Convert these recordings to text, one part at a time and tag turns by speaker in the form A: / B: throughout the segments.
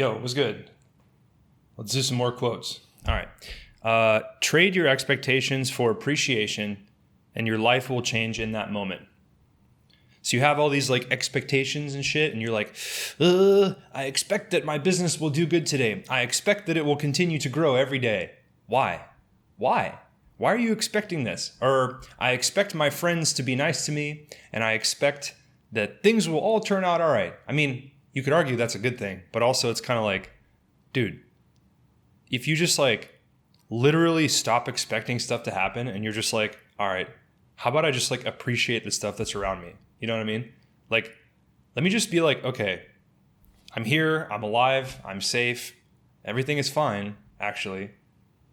A: Yo, what's good? Let's do some more quotes. All right. Trade your expectations for appreciation, and your life will change in that moment. So you have all these like expectations and shit, and you're like, I expect that my business will do good today. I expect that it will continue to grow every day. Why? Why? Why are you expecting this? Or I expect my friends to be nice to me, and I expect that things will all turn out all right. I mean, you could argue that's a good thing, but also it's kind of like, dude, if you just like literally stop expecting stuff to happen and you're just like, all right, how about I just like appreciate the stuff that's around me? You know what I mean? Like, let me just be like, okay, I'm here, I'm alive, I'm safe, everything is fine, actually.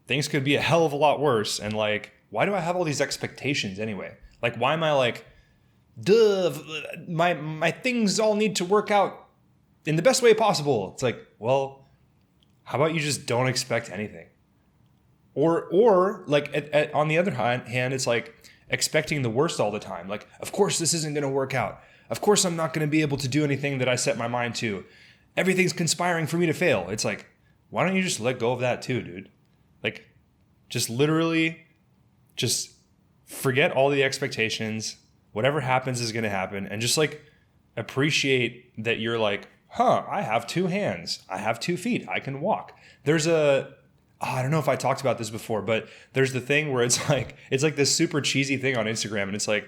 A: Things could be a hell of a lot worse. And like, why do I have all these expectations anyway? Like, why am I like, duh, my things all need to work out in the best way possible? It's like, well, how about you just don't expect anything? Or like on the other hand, it's like expecting the worst all the time. Like, of course this isn't going to work out. Of course I'm not going to be able to do anything that I set my mind to. Everything's conspiring for me to fail. It's like, why don't you just let go of that too, dude? Like, just literally just forget all the expectations. Whatever happens is going to happen. And just like appreciate that you're like, I have two hands. I have 2 feet. I can walk. There's I don't know if I talked about this before, but there's the thing where it's like this super cheesy thing on Instagram. And it's like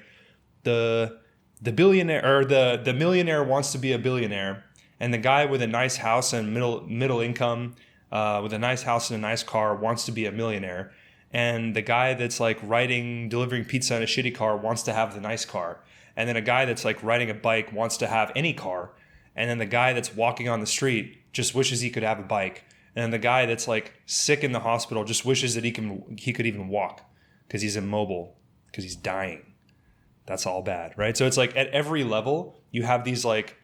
A: the billionaire or the millionaire wants to be a billionaire. And the guy with a nice house and middle income with a nice house and a nice car wants to be a millionaire. And the guy that's like delivering pizza in a shitty car wants to have the nice car. And then a guy that's like riding a bike wants to have any car. And then the guy that's walking on the street just wishes he could have a bike. And then the guy that's like sick in the hospital just wishes that he could even walk because he's immobile, because he's dying. That's all bad, right? So it's like at every level you have these like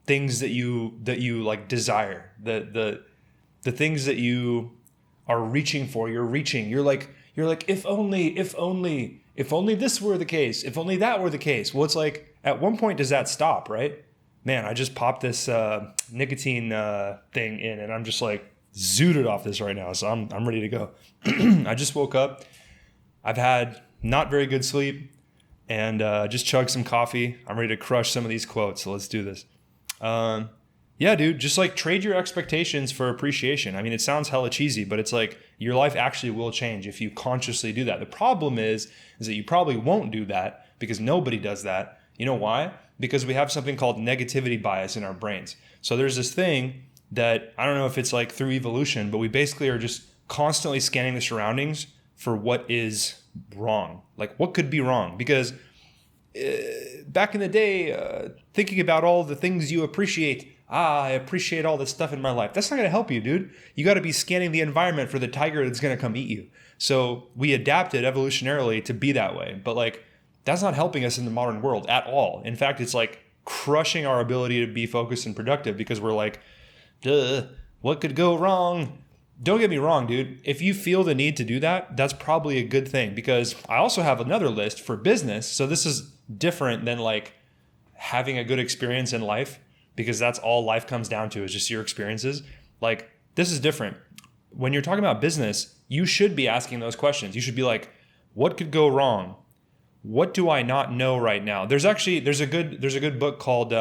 A: things that you like desire, the things that you are reaching for. You're like if only this were the case, if only that were the case. Well, it's like at one point does that stop, right? Man, I just popped this nicotine thing in, and I'm just like zooted off this right now, so I'm ready to go. I just woke up. I've had not very good sleep, and just chugged some coffee. I'm ready to crush some of these quotes, so let's do this. Yeah, dude, just like trade your expectations for appreciation. I mean, it sounds hella cheesy, but it's like your life actually will change if you consciously do that. The problem is that you probably won't do that because nobody does that. You know why? Because we have something called negativity bias in our brains. So there's this thing that I don't know if it's like through evolution, but we basically are just constantly scanning the surroundings for what is wrong. Like what could be wrong? Because back in the day, thinking about all the things you appreciate, I appreciate all this stuff in my life. That's not going to help you, dude. You got to be scanning the environment for the tiger that's going to come eat you. So we adapted evolutionarily to be that way. But like, that's not helping us in the modern world at all. In fact, it's like crushing our ability to be focused and productive because we're like, what could go wrong? Don't get me wrong, dude. If you feel the need to do that, that's probably a good thing because I also have another list for business. So this is different than like having a good experience in life because that's all life comes down to is just your experiences. Like this is different. When you're talking about business, you should be asking those questions. You should be like, what could go wrong? What do I not know right now? There's a good book called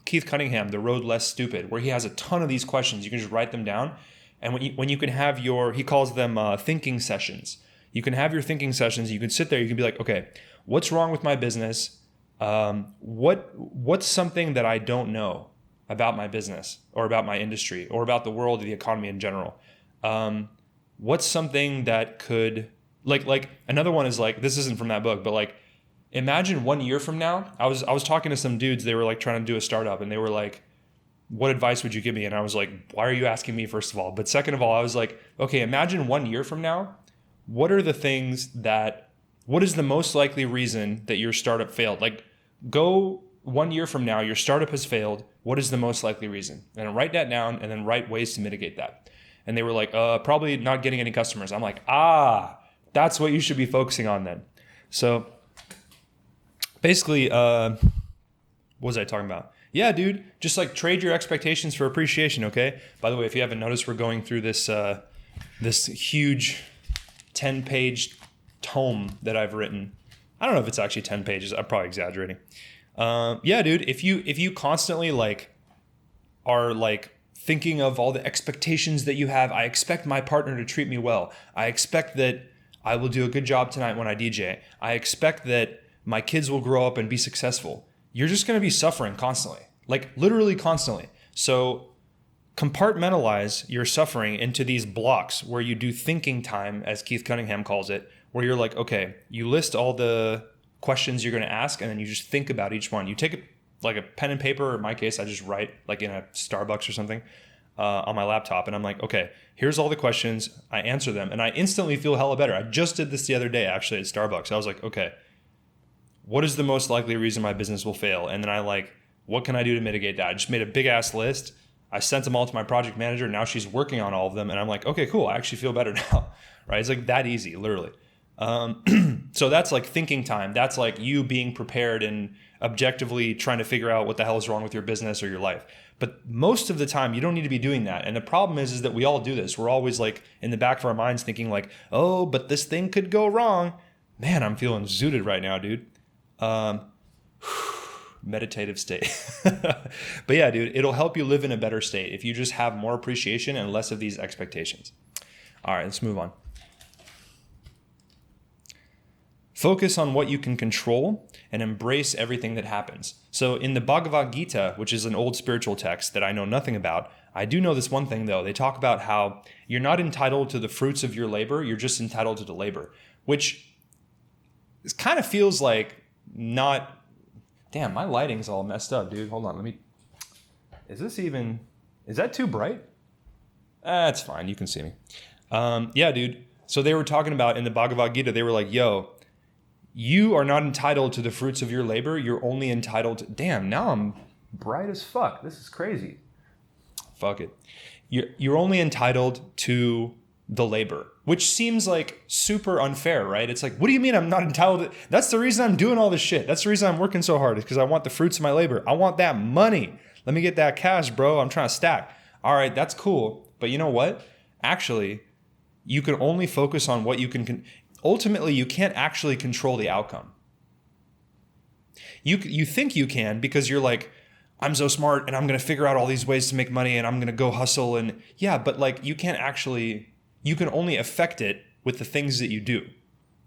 A: Keith Cunningham, The Road Less Stupid, where he has a ton of these questions. You can just write them down. And when you can have he calls them thinking sessions. You can have your thinking sessions. You can sit there. You can be like, okay, what's wrong with my business? What's something that I don't know about my business or about my industry or about the world or the economy in general? What's something that could like another one is like, this isn't from that book, but like, imagine 1 year from now, I was talking to some dudes, they were like trying to do a startup and they were like, what advice would you give me? And I was like, why are you asking me, first of all? But second of all, I was like, okay, imagine 1 year from now, what is the most likely reason that your startup failed? Like go 1 year from now, your startup has failed. What is the most likely reason? And write that down and then write ways to mitigate that. And they were like, probably not getting any customers. I'm like, that's what you should be focusing on then. So basically, what was I talking about? Yeah, dude. Just like trade your expectations for appreciation, okay? By the way, if you haven't noticed, we're going through this huge 10-page tome that I've written. I don't know if it's actually 10 pages. I'm probably exaggerating. Yeah, dude. If you constantly like are like thinking of all the expectations that you have, I expect my partner to treat me well. I expect that I will do a good job tonight when I DJ. I expect that my kids will grow up and be successful. You're just going to be suffering constantly, like literally constantly. So compartmentalize your suffering into these blocks where you do thinking time, as Keith Cunningham calls it, where you're like, okay, you list all the questions you're going to ask, and then you just think about each one. You take like a pen and paper, or in my case, I just write like in a Starbucks or something on my laptop. And I'm like, okay, here's all the questions. I answer them and I instantly feel hella better. I just did this the other day, actually, at Starbucks. I was like, okay, what is the most likely reason my business will fail? And then I like, what can I do to mitigate that? I just made a big ass list. I sent them all to my project manager. Now she's working on all of them. And I'm like, okay, cool. I actually feel better now, right? It's like that easy, literally. So that's like thinking time. That's like you being prepared and objectively trying to figure out what the hell is wrong with your business or your life. But most of the time you don't need to be doing that. And the problem is that we all do this. We're always like in the back of our minds thinking like, oh, but this thing could go wrong. Man, I'm feeling zooted right now, dude. Meditative state. But yeah, dude, it'll help you live in a better state if you just have more appreciation and less of these expectations. All right, let's move on. Focus on what you can control and embrace everything that happens. So in the Bro-gavad Gita, which is an old spiritual text that I know nothing about, I do know this one thing though. They talk about how you're not entitled to the fruits of your labor, you're just entitled to the labor, which kind of feels like not... Damn, my lighting's all messed up, dude. Hold on, is that too bright? It's fine, you can see me. Yeah, dude. So they were talking about in the Bro-gavad Gita, they were like, yo, you are not entitled to the fruits of your labor. You're only entitled to... Damn, now I'm bright as fuck. This is crazy. Fuck it. You're only entitled to the labor, which seems like super unfair, right? It's like, what do you mean I'm not entitled to... That's the reason I'm doing all this shit. That's the reason I'm working so hard, is because I want the fruits of my labor. I want that money. Let me get that cash, bro. I'm trying to stack. All right, that's cool. But you know what? Actually, you can only focus on what you can... Ultimately, you can't actually control the outcome. You think you can because you're like, I'm so smart and I'm going to figure out all these ways to make money and I'm going to go hustle. And yeah, but like you can't actually, you can only affect it with the things that you do.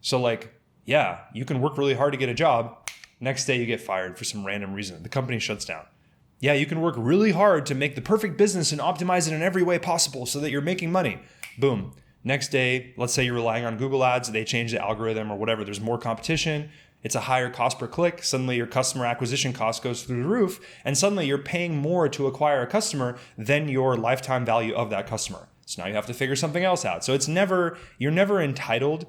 A: So like, yeah, you can work really hard to get a job. Next day you get fired for some random reason. The company shuts down. Yeah, you can work really hard to make the perfect business and optimize it in every way possible so that you're making money. Boom. Next day, let's say you're relying on Google Ads, they change the algorithm or whatever. There's more competition. It's a higher cost per click. Suddenly your customer acquisition cost goes through the roof. And suddenly you're paying more to acquire a customer than your lifetime value of that customer. So now you have to figure something else out. So you're never entitled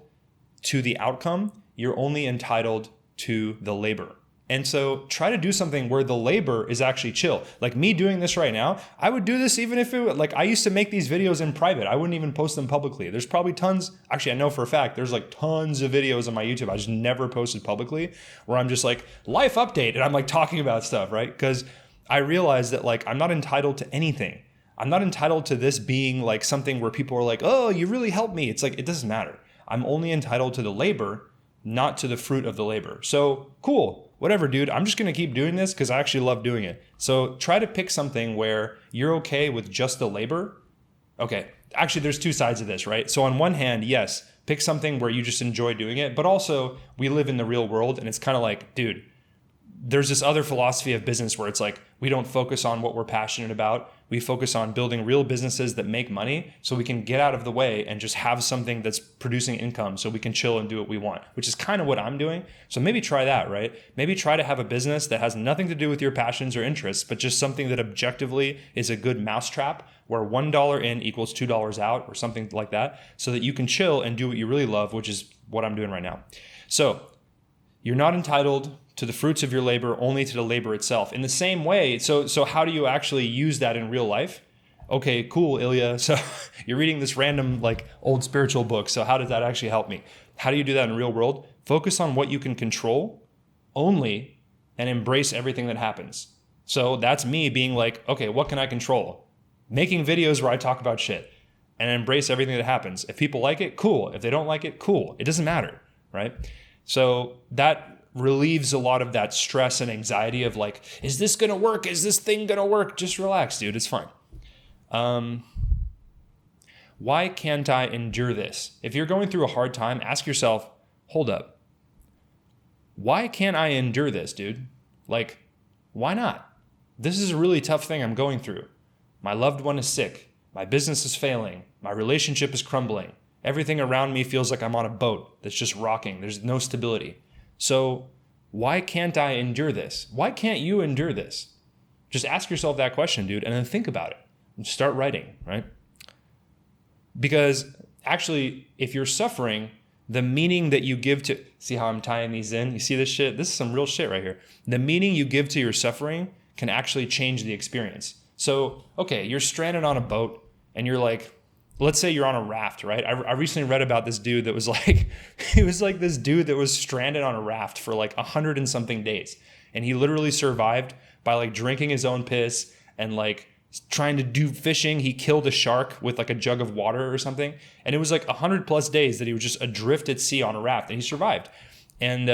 A: to the outcome. You're only entitled to the labor. And so try to do something where the labor is actually chill. Like me doing this right now, I would do this even if I used to make these videos in private. I wouldn't even post them publicly. There's probably tons, actually I know for a fact, there's like tons of videos on my YouTube I just never posted publicly where I'm just like, life update, and I'm like talking about stuff, right? Because I realized that like I'm not entitled to anything. I'm not entitled to this being like something where people are like, oh, you really helped me. It's like, it doesn't matter. I'm only entitled to the labor, not to the fruit of the labor. So cool. Whatever, dude, I'm just going to keep doing this because I actually love doing it. So try to pick something where you're okay with just the labor. Okay, actually, there's two sides of this, right? So on one hand, yes, pick something where you just enjoy doing it. But also, we live in the real world, and it's kind of like, dude, there's this other philosophy of business where it's like, we don't focus on what we're passionate about. We focus on building real businesses that make money so we can get out of the way and just have something that's producing income so we can chill and do what we want, which is kind of what I'm doing. So maybe try that, right? Maybe try to have a business that has nothing to do with your passions or interests, but just something that objectively is a good mousetrap where $1 in equals $2 out or something like that so that you can chill and do what you really love, which is what I'm doing right now. So you're not entitled to the fruits of your labor, only to the labor itself. In the same way, so how do you actually use that in real life? Okay, cool, Ilya. So you're reading this random like old spiritual book. So how does that actually help me? How do you do that in the real world? Focus on what you can control only and embrace everything that happens. So that's me being like, okay, what can I control? Making videos where I talk about shit and embrace everything that happens. If people like it, cool. If they don't like it, cool. It doesn't matter, right? So that relieves a lot of that stress and anxiety of like, is this going to work? Is this thing going to work? Just relax, dude. It's fine. Why can't I endure this? If you're going through a hard time, ask yourself, hold up. Why can't I endure this, dude? Like, why not? This is a really tough thing I'm going through. My loved one is sick. My business is failing. My relationship is crumbling. Everything around me feels like I'm on a boat that's just rocking. There's no stability. So why can't I endure this? Why can't you endure this? Just ask yourself that question, dude, and then think about it. And start writing, right? Because actually, if you're suffering, the meaning that you give to, see how I'm tying these in? You see this shit? This is some real shit right here. The meaning you give to your suffering can actually change the experience. So, okay, you're stranded on a boat and you're like, let's say you're on a raft, right? I recently read about this dude that was like, he was like this dude that was stranded on a raft for like 100 and something days. And he literally survived by like drinking his own piss and like trying to do fishing. He killed a shark with like a jug of water or something. And it was like 100+ days that he was just adrift at sea on a raft, and he survived. And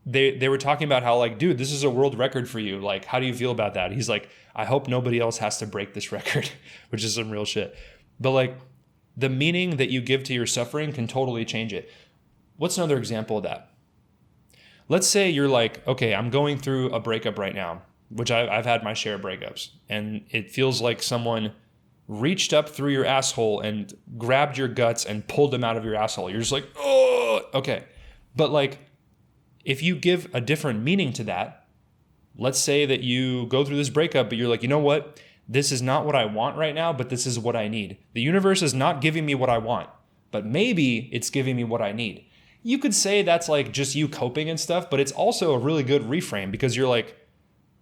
A: they were talking about how like, dude, this is a world record for you. Like, how do you feel about that? He's like, I hope nobody else has to break this record, which is some real shit. But like, the meaning that you give to your suffering can totally change it. What's another example of that? Let's say you're like, okay, I'm going through a breakup right now, which I've had my share of breakups, and it feels like someone reached up through your asshole and grabbed your guts and pulled them out of your asshole. You're just like, oh, okay. But like, if you give a different meaning to that, let's say that you go through this breakup, but you're like, you know what? This is not what I want right now, but this is what I need. The universe is not giving me what I want, but maybe it's giving me what I need. You could say that's like just you coping and stuff, but it's also a really good reframe, because you're like,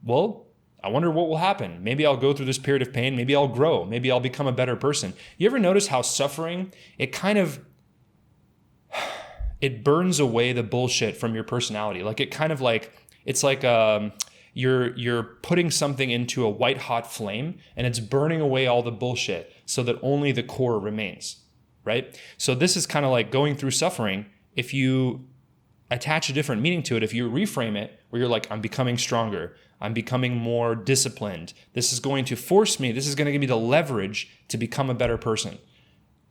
A: well, I wonder what will happen. Maybe I'll go through this period of pain. Maybe I'll grow. Maybe I'll become a better person. You ever notice how suffering, it burns away the bullshit from your personality. Like it kind of like, it's like you're putting something into a white hot flame and it's burning away all the bullshit so that only the core remains, right? So this is kind of like going through suffering. If you attach a different meaning to it, if you reframe it where you're like, I'm becoming stronger, I'm becoming more disciplined, this is going to force me, this is going to give me the leverage to become a better person.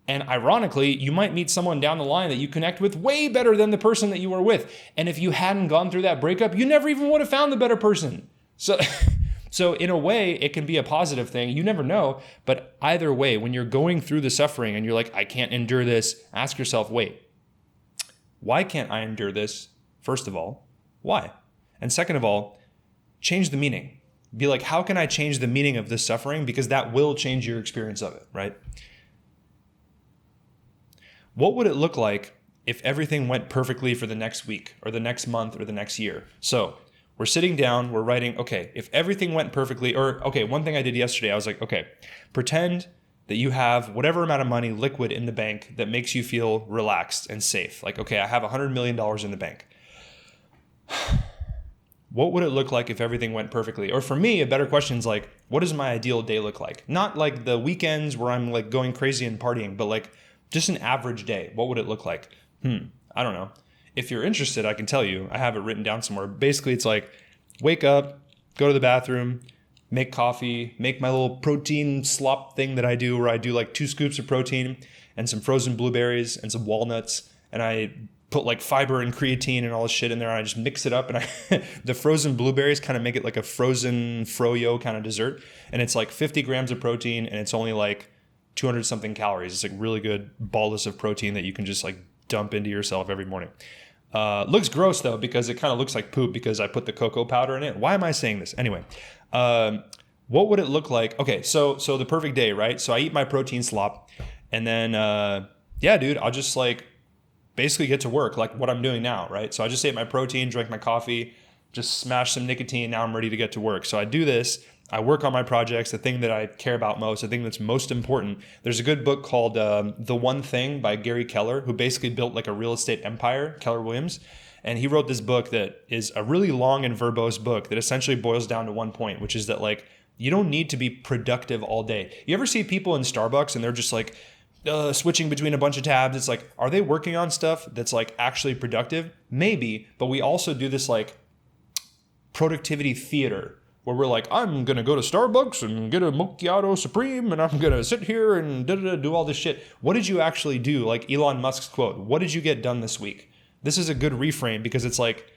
A: And ironically, you might meet someone down the line that you connect with way better than the person that you were with. And if you hadn't gone through that breakup, you never even would have found the better person. So in a way, it can be a positive thing. You never know. But either way, when you're going through the suffering and you're like, I can't endure this, ask yourself, wait, why can't I endure this? First of all, why? And second of all, change the meaning. Be like, how can I change the meaning of this suffering? Because that will change your experience of it, right? What would it look like if everything went perfectly for the next week or the next month or the next year? So we're sitting down, we're writing, okay, if everything went perfectly, or okay, one thing I did yesterday, I was like, okay, pretend that you have whatever amount of money liquid in the bank that makes you feel relaxed and safe. Like, okay, I have $100 million in the bank. What would it look like if everything went perfectly? Or for me, a better question is like, what does my ideal day look like? Not like the weekends where I'm like going crazy and partying, but like just an average day. What would it look like? I don't know. If you're interested, I can tell you. I have it written down somewhere. Basically, it's like wake up, go to the bathroom, make coffee, make my little protein slop thing that I do where I do like 2 scoops of protein and some frozen blueberries and some walnuts. And I put like fiber and creatine and all this shit in there. And I just mix it up. And the frozen blueberries kind of make it like a frozen froyo kind of dessert. And it's like 50 grams of protein and it's only like 200 something calories. It's like really good bolus of protein that you can just like dump into yourself every morning. Looks gross though, because it kind of looks like poop because I put the cocoa powder in it. Why am I saying this? Anyway, what would it look like? Okay, so the perfect day, right? So I eat my protein slop and then, yeah, dude, I'll just like basically get to work like what I'm doing now, right? So I just ate my protein, drank my coffee, just smashed some nicotine. Now I'm ready to get to work. So I do this. I work on my projects, the thing that I care about most, the thing that's most important. There's a good book called The One Thing by Gary Keller, who basically built like a real estate empire, Keller Williams. And he wrote this book that is a really long and verbose book that essentially boils down to one point, which is that like, you don't need to be productive all day. You ever see people in Starbucks and they're just like switching between a bunch of tabs? It's like, are they working on stuff that's like actually productive? Maybe, but we also do this like productivity theater where we're like, I'm going to go to Starbucks and get a macchiato supreme and I'm going to sit here and do all this shit. What did you actually do? Like Elon Musk's quote, what did you get done this week? This is a good reframe because it's like,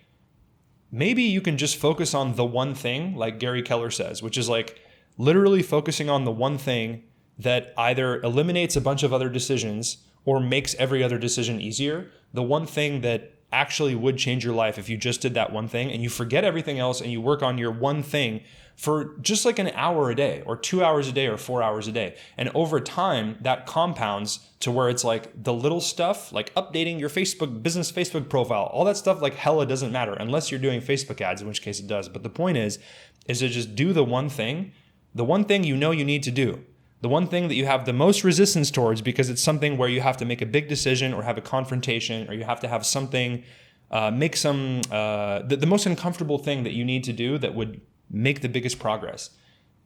A: maybe you can just focus on the one thing, like Gary Keller says, which is like literally focusing on the one thing that either eliminates a bunch of other decisions or makes every other decision easier. The one thing that actually would change your life if you just did that one thing, and you forget everything else and you work on your one thing for just like an hour a day or 2 hours a day or 4 hours a day. And over time, that compounds to where it's like the little stuff, like updating your business Facebook profile, all that stuff like hella doesn't matter unless you're doing Facebook ads, in which case it does. But the point is to just do the one thing you know you need to do. The one thing that you have the most resistance towards because it's something where you have to make a big decision or have a confrontation or you have to have something, the most uncomfortable thing that you need to do that would make the biggest progress.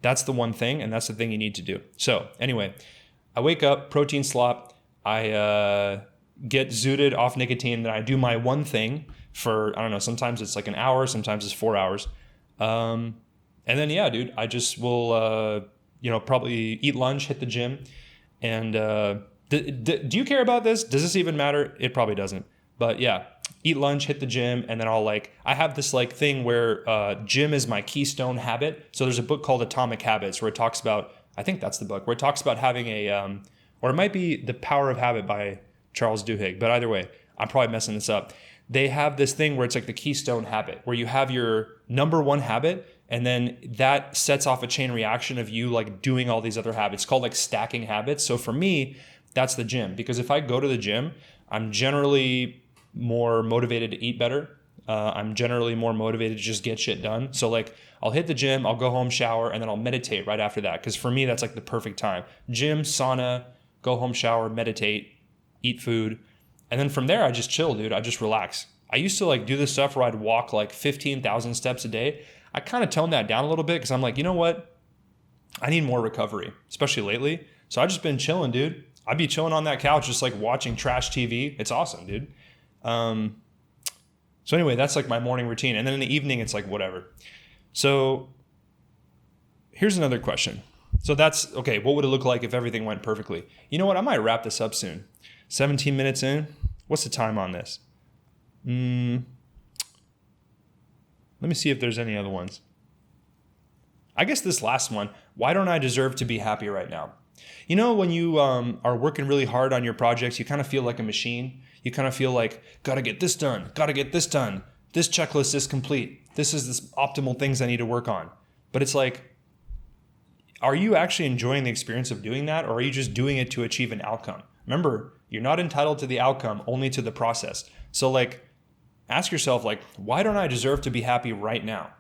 A: That's the one thing, and that's the thing you need to do. So anyway, I wake up, protein slop, I get zooted off nicotine, then I do my one thing for, I don't know, sometimes it's like an hour, sometimes it's 4 hours. And then, yeah, dude, I just will... probably eat lunch, hit the gym. And do you care about this? Does this even matter? It probably doesn't. But yeah, eat lunch, hit the gym, and then I have this like thing where gym is my keystone habit. So there's a book called Atomic Habits where it talks about, I think that's the book, where it talks about having or it might be The Power of Habit by Charles Duhigg. But either way, I'm probably messing this up. They have this thing where it's like the keystone habit, where you have your number one habit, and then that sets off a chain reaction of you like doing all these other habits. It's called like stacking habits. So for me, that's the gym. Because if I go to the gym, I'm generally more motivated to eat better. I'm generally more motivated to just get shit done. So like I'll hit the gym, I'll go home, shower, and then I'll meditate right after that. Because for me, that's like the perfect time. Gym, sauna, go home, shower, meditate, eat food. And then from there, I just chill, dude. I just relax. I used to like do this stuff where I'd walk like 15,000 steps a day. I kind of toned that down a little bit because I'm like, you know what? I need more recovery, especially lately. So I've just been chilling, dude. I'd be chilling on that couch just like watching trash TV. It's awesome, dude. So anyway, that's like my morning routine. And then in the evening, it's like whatever. So here's another question. So that's, okay, what would it look like if everything went perfectly? You know what? I might wrap this up soon. 17 minutes in. What's the time on this? Let me see if there's any other ones. I guess this last one, why don't I deserve to be happy right now? You know, when you are working really hard on your projects, you kind of feel like a machine. You kind of feel like, gotta get this done, gotta get this done. This checklist is complete. This is the optimal things I need to work on. But it's like, are you actually enjoying the experience of doing that, or are you just doing it to achieve an outcome? Remember, you're not entitled to the outcome, only to the process. So like, ask yourself, like, why don't I deserve to be happy right now?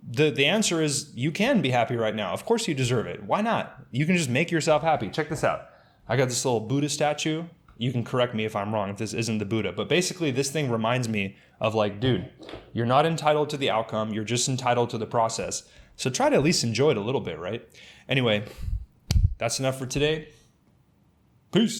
A: The answer is you can be happy right now. Of course you deserve it. Why not? You can just make yourself happy. Check this out. I got this little Buddha statue. You can correct me if I'm wrong, if this isn't the Buddha. But basically this thing reminds me of like, dude, you're not entitled to the outcome. You're just entitled to the process. So try to at least enjoy it a little bit, right? Anyway, that's enough for today. Peace.